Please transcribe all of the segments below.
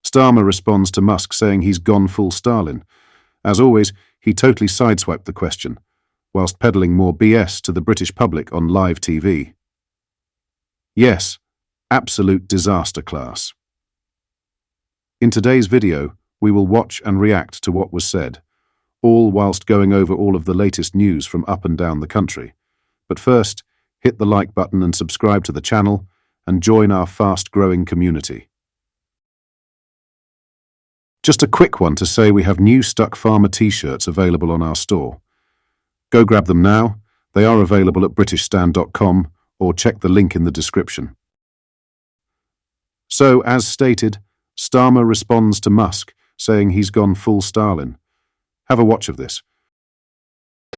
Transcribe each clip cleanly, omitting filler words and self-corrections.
Starmer responds to Musk saying he's gone full Stalin. As always, he totally sideswiped the question, whilst peddling more BS to the British public on live TV. Yes, absolute disaster class. In today's video, we will watch and react to what was said, all whilst going over all of the latest news from up and down the country. But first, hit the like button and subscribe to the channel and join our fast-growing community. Just a quick one to say we have new Stuck Farmer T-shirts available on our store. Go grab them now. They are available at britishstand.com or check the link in the description. So, as stated, Starmer responds to Musk saying he's gone full Stalin. Have a watch of this.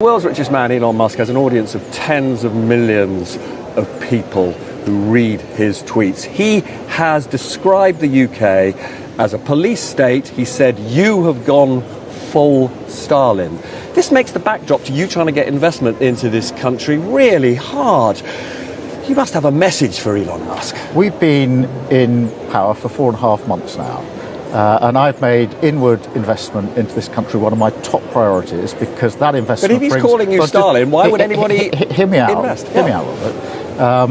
The world's richest man, Elon Musk, has an audience of tens of millions of people who read his tweets. He has described the UK as a police state. He said, "You have gone full Stalin." This makes the backdrop to you trying to get investment into this country really hard. You must have a message for Elon Musk. We've been in power for 4.5 months now, and I've made inward investment into this country one of my top priorities, because that investment. But if he's calling you Stalin, why would anybody hear me out? invest? Hear me out, Robert.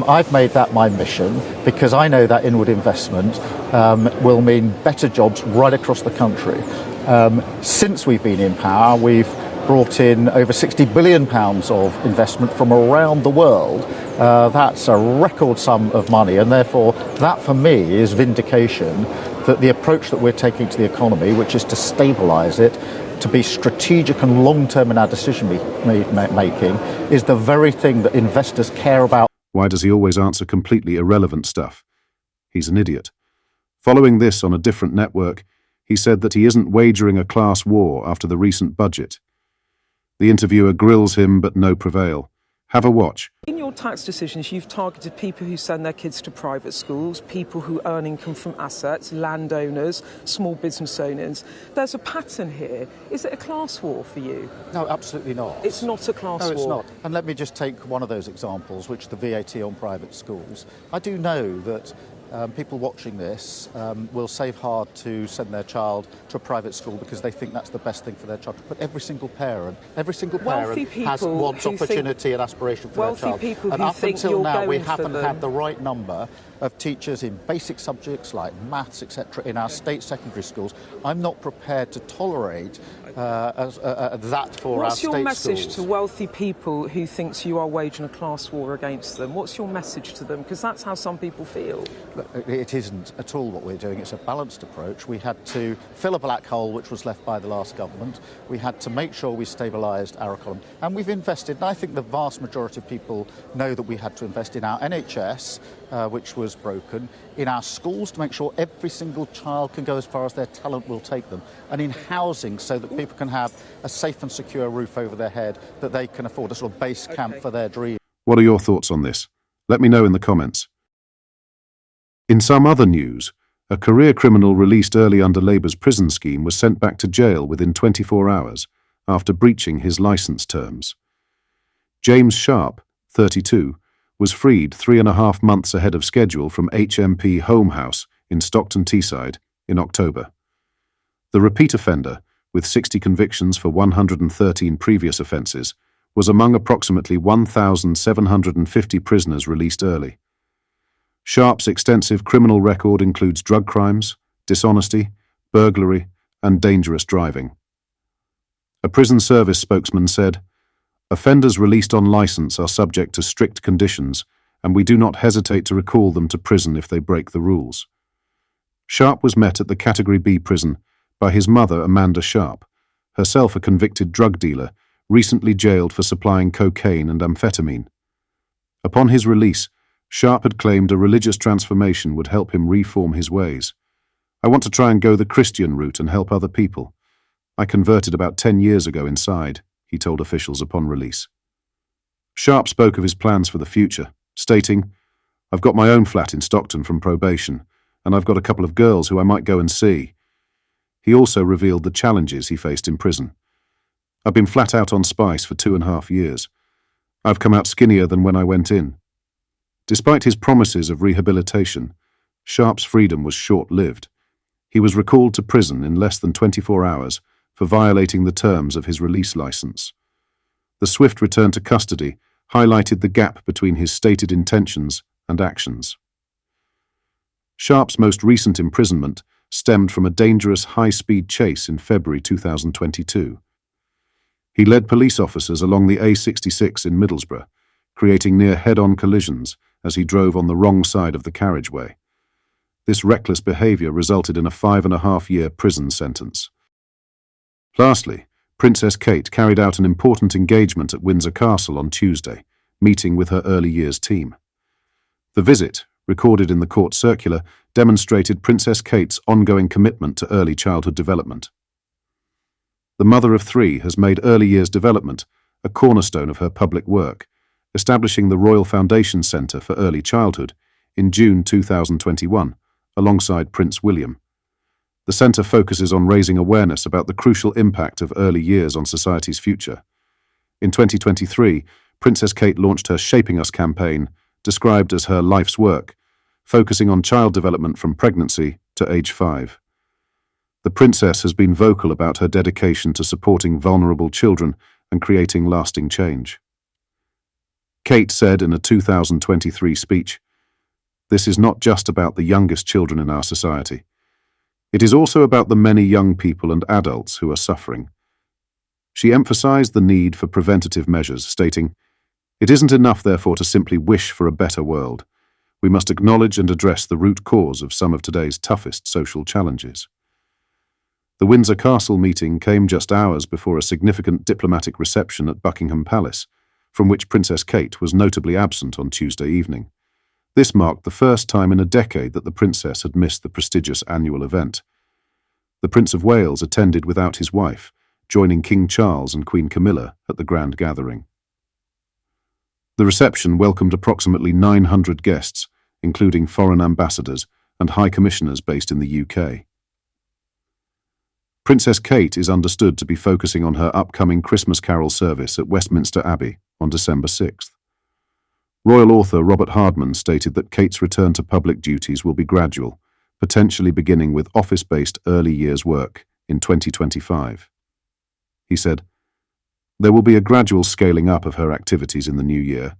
I've made that my mission because I know that inward investment will mean better jobs right across the country. Since we've been in power, we've brought in over £60 billion of investment from around the world. That's a record sum of money, and therefore that for me is vindication that the approach that we're taking to the economy, which is to stabilise it, to be strategic and long-term in our decision making, is the very thing that investors care about. Why does he always answer completely irrelevant stuff? He's an idiot. Following this on a different network, he said that he isn't wagering a class war after the recent budget. The interviewer grills him, but no prevail. Have a watch. In your tax decisions, you've targeted people who send their kids to private schools, people who earn income from assets, landowners, small business owners. There's a pattern here. Is it a class war for you? No, absolutely not. It's not a class war? No, it's not. And let me just take one of those examples, which is the VAT on private schools. I do know that people watching this will save hard to send their child to a private school because they think that's the best thing for their child. But every single parent wants opportunity and aspiration for their child. And up until now, we haven't had the right number of teachers in basic subjects like maths, etc., in our state secondary schools. I'm not prepared to tolerate that for our state schools. What's your message to wealthy people who thinks you are waging a class war against them? What's your message to them? Because that's how some people feel. It isn't at all what we're doing. It's a balanced approach. We had to fill a black hole which was left by the last government. We had to make sure we stabilised our economy. And we've invested, and I think the vast majority of people know that we had to invest in our NHS, which was broken, in our schools to make sure every single child can go as far as their talent will take them, and in housing so that people can have a safe and secure roof over their head, that they can afford a sort of base camp for their dreams. What are your thoughts on this? Let me know in the comments. In some other news, a career criminal released early under Labour's prison scheme was sent back to jail within 24 hours after breaching his licence terms. James Sharp, 32, was freed 3.5 months ahead of schedule from HMP Home House in Stockton Teesside in October. The repeat offender, with 60 convictions for 113 previous offences, was among approximately 1,750 prisoners released early. Sharp's extensive criminal record includes drug crimes, dishonesty, burglary, and dangerous driving. A prison service spokesman said, "Offenders released on licence are subject to strict conditions, and we do not hesitate to recall them to prison if they break the rules." Sharp was met at the Category B prison by his mother, Amanda Sharp, herself a convicted drug dealer, recently jailed for supplying cocaine and amphetamine. Upon his release, Sharp had claimed a religious transformation would help him reform his ways. "I want to try and go the Christian route and help other people. I converted about 10 years ago inside," he told officials upon release. Sharp spoke of his plans for the future, stating, "I've got my own flat in Stockton from probation, and I've got a couple of girls who I might go and see." He also revealed the challenges he faced in prison. "I've been flat out on spice for 2.5 years. I've come out skinnier than when I went in." Despite his promises of rehabilitation, Sharp's freedom was short-lived. He was recalled to prison in less than 24 hours for violating the terms of his release license. The swift return to custody highlighted the gap between his stated intentions and actions. Sharp's most recent imprisonment stemmed from a dangerous high-speed chase in February 2022. He led police officers along the A66 in Middlesbrough, creating near head-on collisions as he drove on the wrong side of the carriageway. This reckless behaviour resulted in a 5.5-year prison sentence. Lastly, Princess Kate carried out an important engagement at Windsor Castle on Tuesday, meeting with her early years team. The visit, recorded in the court circular, demonstrated Princess Kate's ongoing commitment to early childhood development. The mother of 3 has made early years development a cornerstone of her public work, establishing the Royal Foundation Centre for Early Childhood in June 2021, alongside Prince William. The centre focuses on raising awareness about the crucial impact of early years on society's future. In 2023, Princess Kate launched her Shaping Us campaign, described as her life's work, focusing on child development from pregnancy to age 5. The princess has been vocal about her dedication to supporting vulnerable children and creating lasting change. Kate said in a 2023 speech, "This is not just about the youngest children in our society. It is also about the many young people and adults who are suffering." She emphasized the need for preventative measures, stating, "It isn't enough, therefore, to simply wish for a better world. We must acknowledge and address the root cause of some of today's toughest social challenges." The Windsor Castle meeting came just hours before a significant diplomatic reception at Buckingham Palace, from which Princess Kate was notably absent on Tuesday evening. This marked the first time in a decade that the princess had missed the prestigious annual event. The Prince of Wales attended without his wife, joining King Charles and Queen Camilla at the grand gathering. The reception welcomed approximately 900 guests, including foreign ambassadors and high commissioners based in the UK. Princess Kate is understood to be focusing on her upcoming Christmas Carol service at Westminster Abbey on December 6th. Royal author Robert Hardman stated that Kate's return to public duties will be gradual, potentially beginning with office-based early years work in 2025. He said, "There will be a gradual scaling up of her activities in the new year,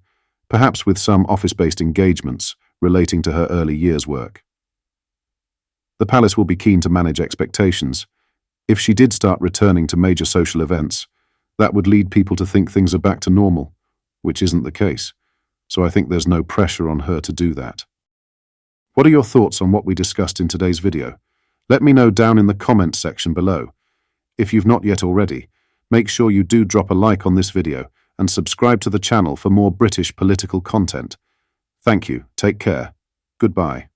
perhaps with some office-based engagements relating to her early years work. The palace will be keen to manage expectations. If she did start returning to major social events, that would lead people to think things are back to normal, which isn't the case. So I think there's no pressure on her to do that." What are your thoughts on what we discussed in today's video? Let me know down in the comments section below. If you've not yet already, make sure you do drop a like on this video and subscribe to the channel for more British political content. Thank you, take care, goodbye.